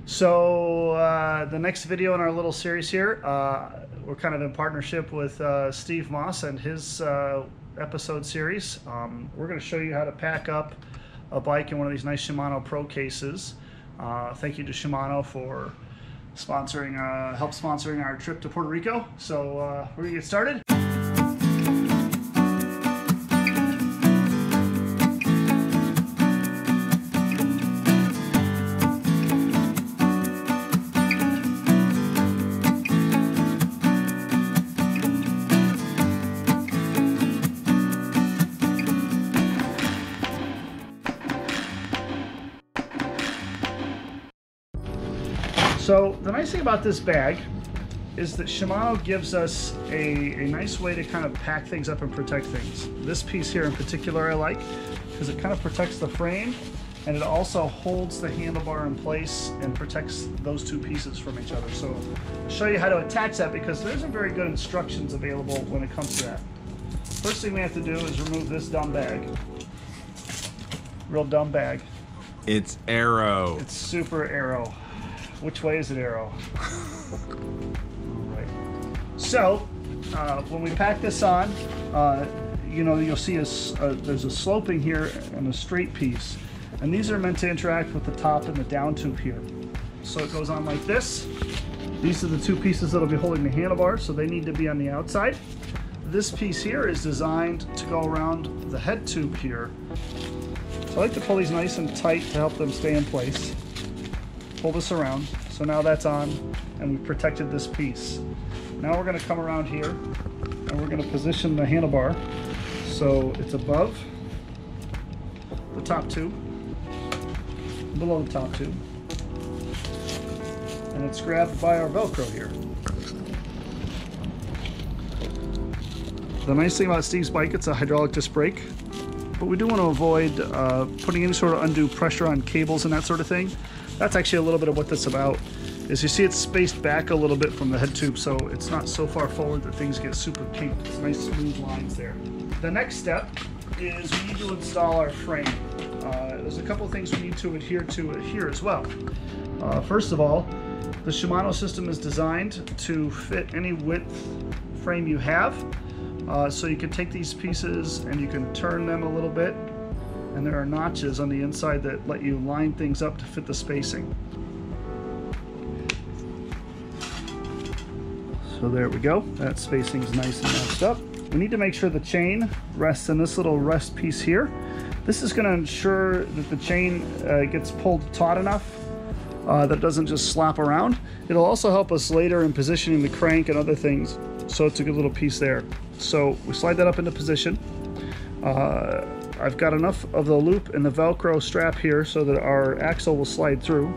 So the next video in our little series here, we're kind of in partnership with Steve Maas and his episode series. We're going to show you how to pack up a bike in one of these nice Shimano Pro cases. Thank you to Shimano for sponsoring, help sponsoring our trip to Puerto Rico. So we're going to get started. So the nice thing about this bag is that Shimano gives us a nice way to kind of pack things up and protect things. This piece here in particular I like because it kind of protects the frame and it also holds the handlebar in place and protects those two pieces from each other. So I'll show you how to attach that because there isn't very good instructions available when it comes to that. First thing we have to do is remove this dumb bag. Real dumb bag. It's arrow. It's super arrow. Which way is it arrow? Alright. So, when we pack this on, you know, you'll see there's a sloping here and a straight piece. And these are meant to interact with the top and the down tube here. So it goes on like this. These are the two pieces that'll be holding the handlebar, so they need to be on the outside. This piece here is designed to go around the head tube here. So I like to pull these nice and tight to help them stay in place. Pull this around, so now that's on and we've protected this piece. Now we're going to come around here and we're going to position the handlebar so it's above the top tube, below the top tube, and it's grabbed by our Velcro here. The nice thing about Steve's bike, it's a hydraulic disc brake, but we do want to avoid putting any sort of undue pressure on cables and that sort of thing. That's actually a little bit of what that's about. Is you see it's spaced back a little bit from the head tube, so it's not so far forward that things get super kinked. It's nice smooth lines there. The next step is we need to install our frame. There's a couple things we need to adhere to here as well. First of all, the Shimano system is designed to fit any width frame you have. So you can take these pieces and you can turn them a little bit. And there are notches on the inside that let you line things up to fit the spacing. So there we go. That spacing is nice and matched up. We need to make sure the chain rests in this little rest piece here. This is going to ensure that the chain gets pulled taut enough that it doesn't just slap around. It'll also help us later in positioning the crank and other things. So it's a good little piece there. So we slide that up into position. I've got enough of the loop and the Velcro strap here so that our axle will slide through.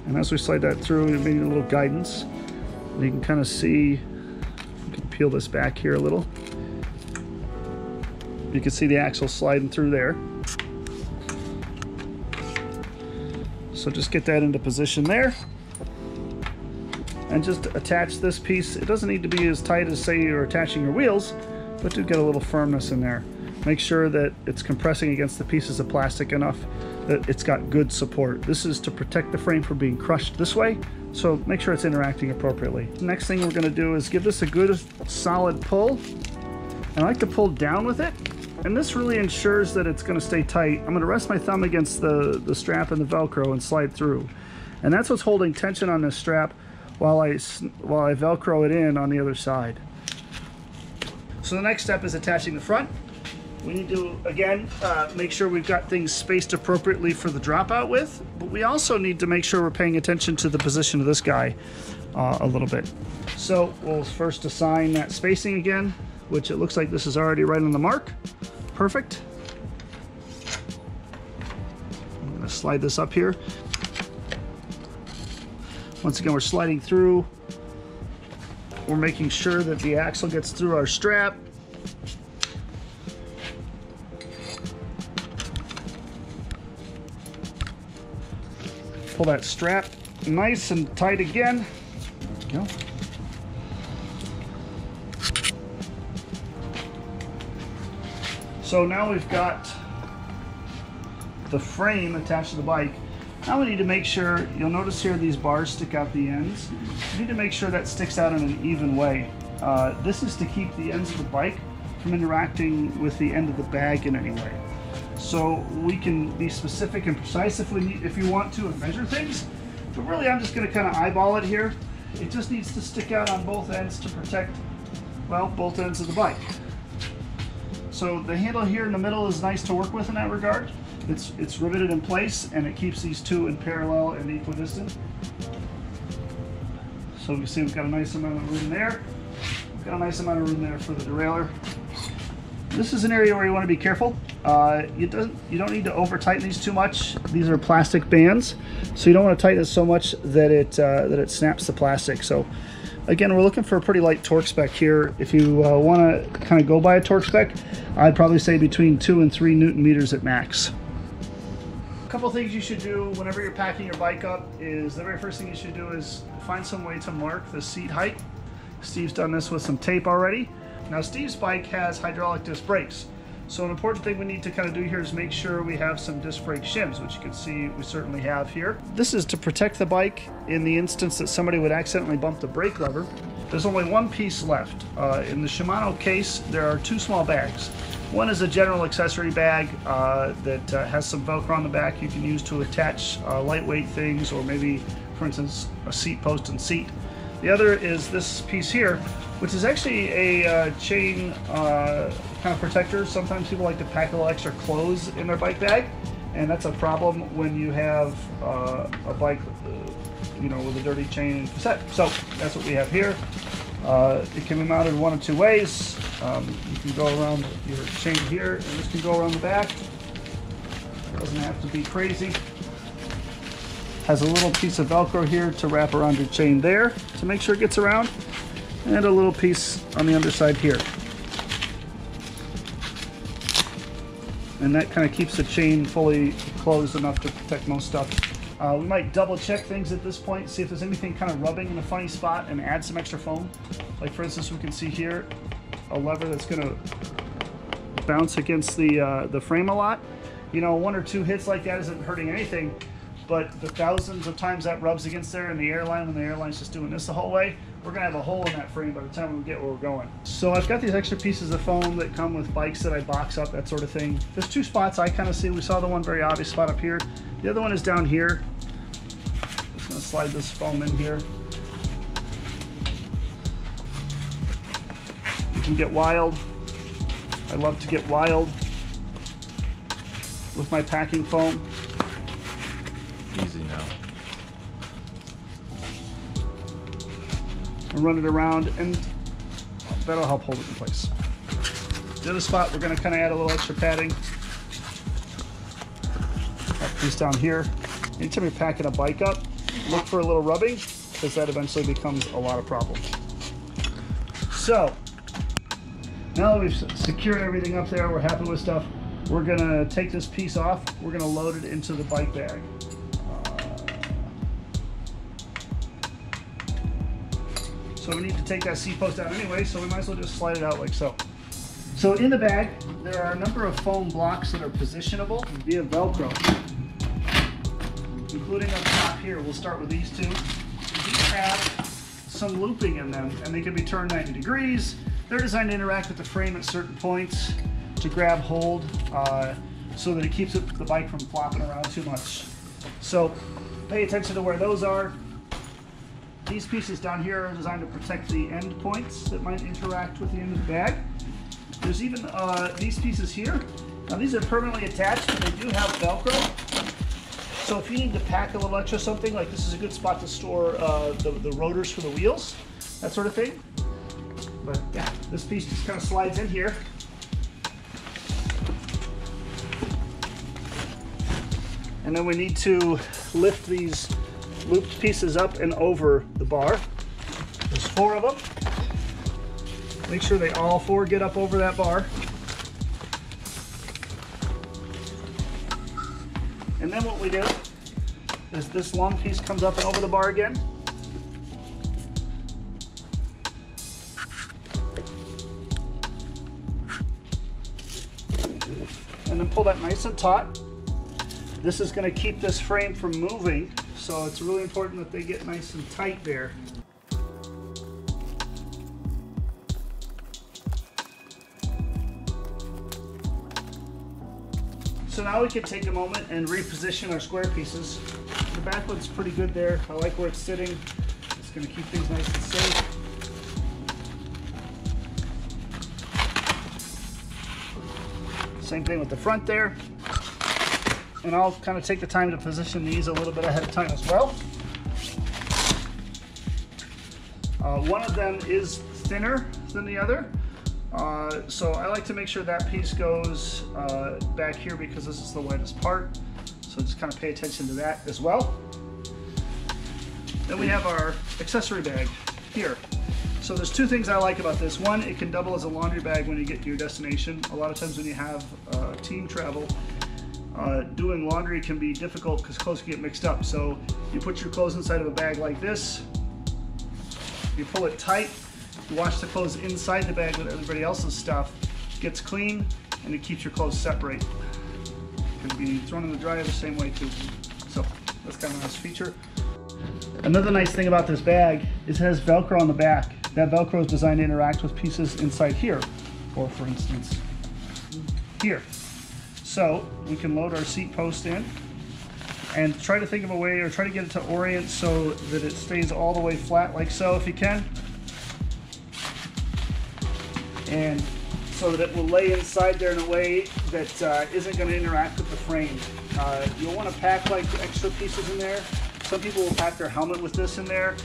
And as we slide that through, we need a little guidance. And you can kind of see, you can peel this back here a little. You can see the axle sliding through there. So just get that into position there. And just attach this piece. It doesn't need to be as tight as, say, you're attaching your wheels, but to get a little firmness in there. Make sure that it's compressing against the pieces of plastic enough that it's got good support. This is to protect the frame from being crushed this way, so make sure it's interacting appropriately. Next thing we're going to do is give this a good solid pull. And I like to pull down with it, and this really ensures that it's going to stay tight. I'm going to rest my thumb against the strap and the Velcro and slide through. And that's what's holding tension on this strap while I Velcro it in on the other side. So the next step is attaching the front. We need to, again, make sure we've got things spaced appropriately for the dropout width, but we also need to make sure we're paying attention to the position of this guy a little bit. So we'll first assign that spacing again, which it looks like this is already right on the mark. Perfect. I'm going to slide this up here. Once again, we're sliding through. We're making sure that the axle gets through our strap. Pull that strap nice and tight again. There we go. So now we've got the frame attached to the bike. Now we need to make sure, you'll notice here these bars stick out the ends. You need to make sure that sticks out in an even way. This is to keep the ends of the bike from interacting with the end of the bag in any way. So we can be specific and precise if you want to, and measure things. But really, I'm just going to kind of eyeball it here. It just needs to stick out on both ends to protect, well, both ends of the bike. So the handle here in the middle is nice to work with in that regard. It's riveted in place, and it keeps these two in parallel and equidistant. So you see we've got a nice amount of room there. We've got a nice amount of room there for the derailleur. This is an area where you want to be careful. You don't need to over tighten these too much. These are plastic bands, so you don't want to tighten it so much that it snaps the plastic. So again, we're looking for a pretty light torque spec here. If you want to kind of go by a torque spec, I'd probably say between 2 and 3 Newton meters at max. A couple things you should do whenever you're packing your bike up is the very first thing you should do is find some way to mark the seat height. Steve's done this with some tape already. Now Steve's bike has hydraulic disc brakes, so an important thing we need to kind of do here is make sure we have some disc brake shims, which you can see we certainly have here. This is to protect the bike in the instance that somebody would accidentally bump the brake lever. There's only one piece left. In the Shimano case, there are 2 small bags. One is a general accessory bag that has some Velcro on the back you can use to attach lightweight things, or maybe, for instance, a seat post and seat. The other is this piece here, which is actually a chain kind of protector. Sometimes people like to pack a little extra clothes in their bike bag, and that's a problem when you have a bike with a dirty chain and cassette. So that's what we have here. It can be mounted one of 2 ways. You can go around your chain here, and this can go around the back. It doesn't have to be crazy. Has a little piece of Velcro here to wrap around your chain there to make sure it gets around, and a little piece on the underside here. And that kind of keeps the chain fully closed enough to protect most stuff. We might double check things at this point, see if there's anything kind of rubbing in a funny spot, and add some extra foam. Like for instance, we can see here a lever that's going to bounce against the frame a lot. You know, 1 or 2 hits like that isn't hurting anything, but the thousands of times that rubs against there in the airline, when the airline's just doing this the whole way, we're going to have a hole in that frame by the time we get where we're going. So I've got these extra pieces of foam that come with bikes that I box up, that sort of thing. There's 2 spots I kind of see. We saw the one very obvious spot up here. The other one is down here. Just going to slide this foam in here. You can get wild. I love to get wild with my packing foam. Easy now. And run it around, and that'll help hold it in place. The other spot, we're going to kind of add a little extra padding. That piece down here. Anytime you're packing a bike up, look for a little rubbing, because that eventually becomes a lot of problems. So, now that we've secured everything up there, we're happy with stuff, we're going to take this piece off, we're going to load it into the bike bag. So we need to take that seat post down anyway, so we might as well just slide it out like so. So in the bag, there are a number of foam blocks that are positionable via Velcro, including up top here. We'll start with these 2. These have some looping in them, and they can be turned 90 degrees. They're designed to interact with the frame at certain points to grab hold so that it keeps the bike from flopping around too much. So pay attention to where those are. These pieces down here are designed to protect the end points that might interact with the end of the bag. There's even these pieces here. Now these are permanently attached, but they do have Velcro. So if you need to pack a little extra something, like this is a good spot to store the rotors for the wheels, that sort of thing. But yeah, this piece just kind of slides in here. And then we need to lift these looped pieces up and over the bar. There's 4 of them. Make sure they all 4 get up over that bar. And then what we do is this long piece comes up and over the bar again. And then pull that nice and taut. This is going to keep this frame from moving, so it's really important that they get nice and tight there. So now we can take a moment and reposition our square pieces. The back one's pretty good there. I like where it's sitting. It's going to keep things nice and safe. Same thing with the front there. And I'll kind of take the time to position these a little bit ahead of time as well. One of them is thinner than the other. So I like to make sure that piece goes back here because this is the lightest part. So just kind of pay attention to that as well. Then we have our accessory bag here. So there's two things I like about this. One, it can double as a laundry bag when you get to your destination. A lot of times when you have team travel, doing laundry can be difficult because clothes can get mixed up. So you put your clothes inside of a bag like this, you pull it tight, you wash the clothes inside the bag with everybody else's stuff, it gets clean, and it keeps your clothes separate. It can be thrown in the dryer the same way too. So that's kind of a nice feature. Another nice thing about this bag is it has Velcro on the back. That Velcro is designed to interact with pieces inside here, or for instance, here. So we can load our seat post in and try to think of a way, or try to get it to orient so that it stays all the way flat like so if you can. And so that it will lay inside there in a way that isn't going to interact with the frame. You'll want to pack like extra pieces in there. Some people will pack their helmet with this in there.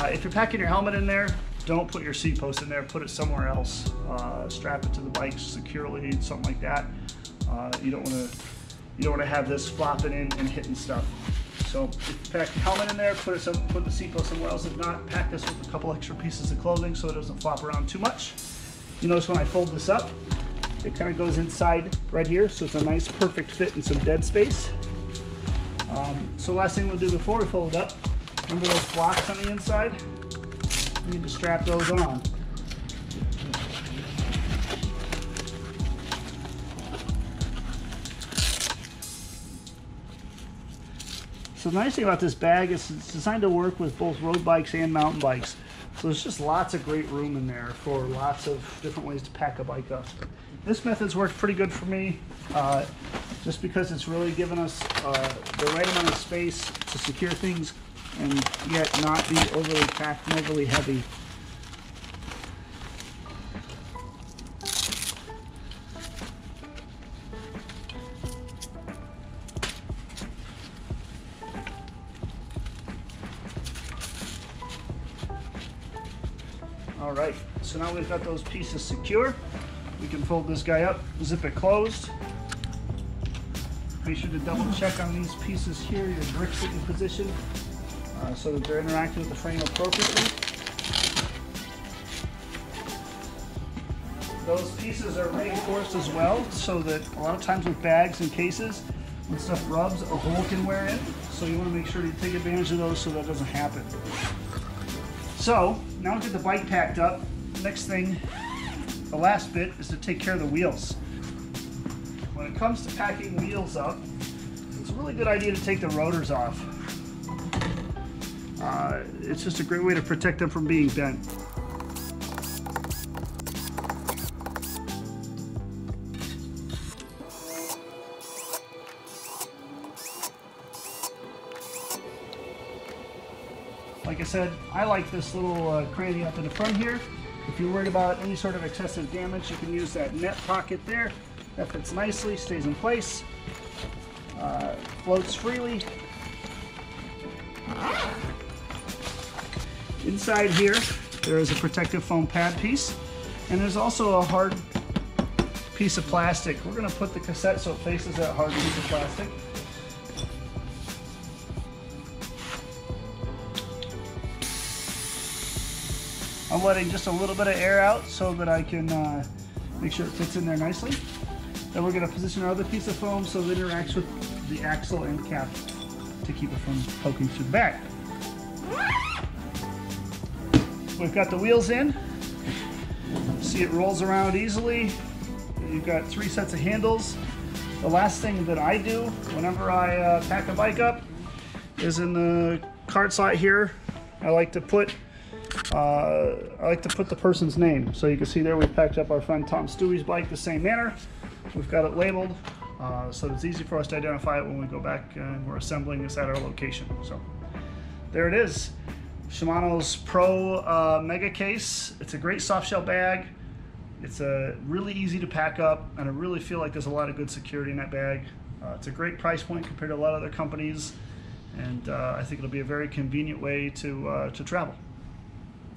If you're packing your helmet in there, don't put your seat post in there, put it somewhere else. Strap it to the bike securely, something like that. You don't want to have this flopping in and hitting stuff. So if you pack your helmet in there, put the seat post somewhere else. If not, pack this with a couple extra pieces of clothing so it doesn't flop around too much. You notice when I fold this up, it kind of goes inside right here, so it's a nice perfect fit in some dead space. So last thing we'll do before we fold it up, remember those blocks on the inside? We need to strap those on. So the nice thing about this bag is it's designed to work with both road bikes and mountain bikes. So there's just lots of great room in there for lots of different ways to pack a bike up. This method's worked pretty good for me, just because it's really given us the right amount of space to secure things and yet not be overly packed and overly heavy. All right, so now we've got those pieces secure. We can fold this guy up, zip it closed. Make sure to double check on these pieces here, your grip's in position, so that they're interacting with the frame appropriately. Those pieces are reinforced as well, so that a lot of times with bags and cases, when stuff rubs, a hole can wear in. So you want to make sure you take advantage of those so that doesn't happen. So now we get the bike packed up. Next thing, the last bit, is to take care of the wheels. When it comes to packing wheels up, it's a really good idea to take the rotors off. It's just a great way to protect them from being bent. Like I said, I like this little cranny up in the front here. If you're worried about any sort of excessive damage, you can use that net pocket there. That fits nicely, stays in place, floats freely. Inside here, there is a protective foam pad piece, and there's also a hard piece of plastic. We're going to put the cassette so it faces that hard piece of plastic. I'm letting just a little bit of air out so that I can make sure it fits in there nicely. Then we're going to position our other piece of foam so it interacts with the axle and cap to keep it from poking through the bag. We've got the wheels in. See, it rolls around easily. You've got 3 sets of handles. The last thing that I do whenever I pack a bike up is in the cart slot here. I like to put the person's name. So you can see there we packed up our friend Tom Stewie's bike the same manner. We've got it labeled so it's easy for us to identify it when we go back and we're assembling this at our location. So there it is. Shimano's Pro Mega Case. It's a great soft shell bag. It's really easy to pack up, and I really feel like there's a lot of good security in that bag. It's a great price point compared to a lot of other companies, and I think it'll be a very convenient way to travel.